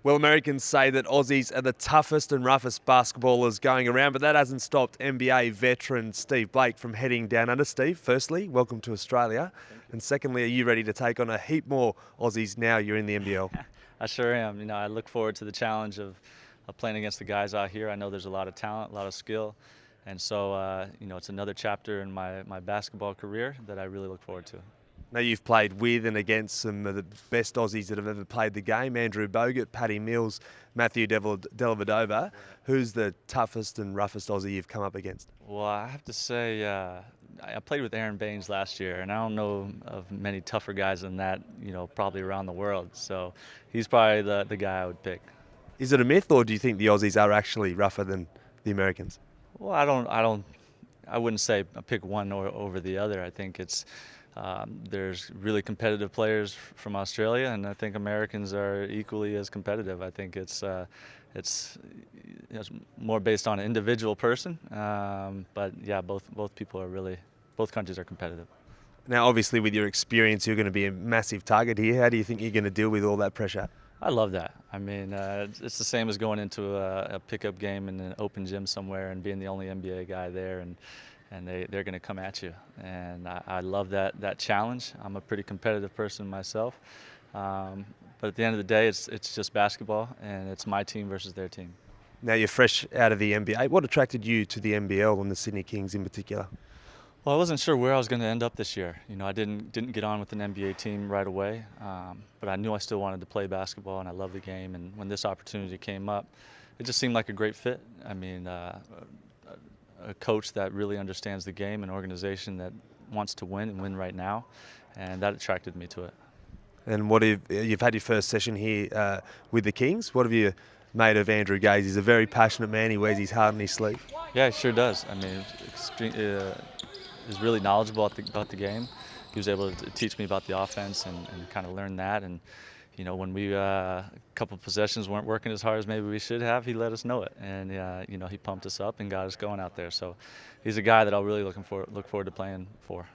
Well, Americans say that Aussies are the toughest and roughest basketballers going around, but that hasn't stopped NBA veteran Steve Blake from heading down under. Steve, firstly, welcome to Australia. And secondly, are you ready to take on a heap more Aussies now you're in the NBL? I sure am. I look forward to the challenge of playing against the guys out here. I know there's a lot of talent, a lot of skill, and so it's another chapter in my basketball career that I really look forward to. Now, you've played with and against some of the best Aussies that have ever played the game: Andrew Bogut, Paddy Mills, Matthew Dellavedova. Who's the toughest and roughest Aussie you've come up against? Well, I have to say, I played with Aaron Baines last year, and I don't know of many tougher guys than that, probably around the world. So he's probably the guy I would pick. Is it a myth, or do you think the Aussies are actually rougher than the Americans? Well, I wouldn't say pick one over the other. I think there's really competitive players from Australia, and I think Americans are equally as competitive. I think it's more based on an individual person, but yeah, both countries are competitive. Now, obviously, with your experience, you're going to be a massive target here. How do you think you're going to deal with all that pressure? I love that. I mean, it's the same as going into a pickup game in an open gym somewhere and being the only NBA guy there, and they're going to come at you. And I love that challenge. I'm a pretty competitive person myself. But at the end of the day, it's just basketball, and it's my team versus their team. Now, you're fresh out of the NBA. What attracted you to the NBL and the Sydney Kings in particular? Well, I wasn't sure where I was going to end up this year. I didn't get on with an NBA team right away, but I knew I still wanted to play basketball, and I love the game. And when this opportunity came up, it just seemed like a great fit. I mean, a coach that really understands the game, an organization that wants to win and win right now, and that attracted me to it. And you've had your first session here with the Kings. What have you made of Andrew Gaze? He's a very passionate man. He wears his heart on his sleeve. Yeah, he sure does. I mean, he's really knowledgeable about the game. He was able to teach me about the offense and kind of learn that. And when we a couple of possessions weren't working as hard as maybe we should have, he let us know it. And he pumped us up and got us going out there. So he's a guy that I'll really look forward to playing for.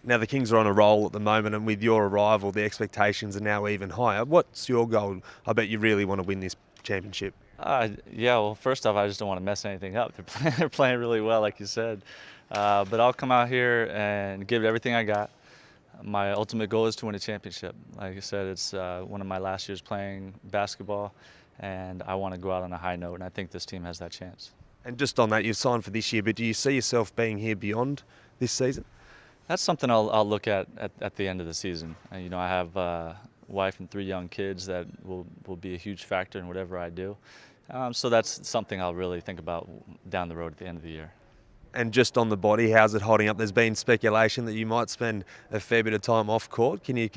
Now, the Kings are on a roll at the moment, and with your arrival, the expectations are now even higher. What's your goal? I bet you really want to win this championship. Yeah, well, first off, I just don't want to mess anything up. They're playing really well, like you said. But I'll come out here and give it everything I got. My ultimate goal is to win a championship. Like I said, it's one of my last years playing basketball, and I want to go out on a high note, and I think this team has that chance. And just on that, you've signed for this year, but do you see yourself being here beyond this season? That's something I'll look at the end of the season. I have a wife and 3 young kids that will be a huge factor in whatever I do. So that's something I'll really think about down the road at the end of the year. And just on the body, how's it holding up? There's been speculation that you might spend a fair bit of time off court. Can you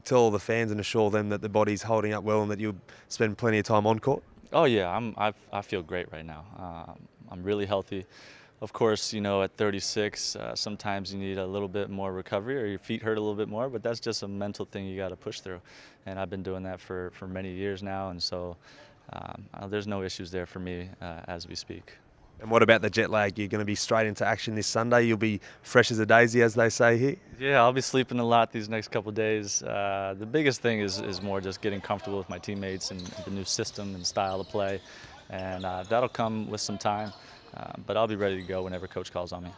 tell the fans and assure them that the body's holding up well and that you'll spend plenty of time on court? Oh yeah, I feel great right now. I'm really healthy. Of course, at 36, sometimes you need a little bit more recovery or your feet hurt a little bit more, but that's just a mental thing you got to push through. And I've been doing that for many years now, and so there's no issues there for me as we speak. And what about the jet lag? You're going to be straight into action this Sunday. You'll be fresh as a daisy, as they say here. Yeah, I'll be sleeping a lot these next couple of days. The biggest thing is more just getting comfortable with my teammates and the new system and style of play, and that'll come with some time. But I'll be ready to go whenever Coach calls on me.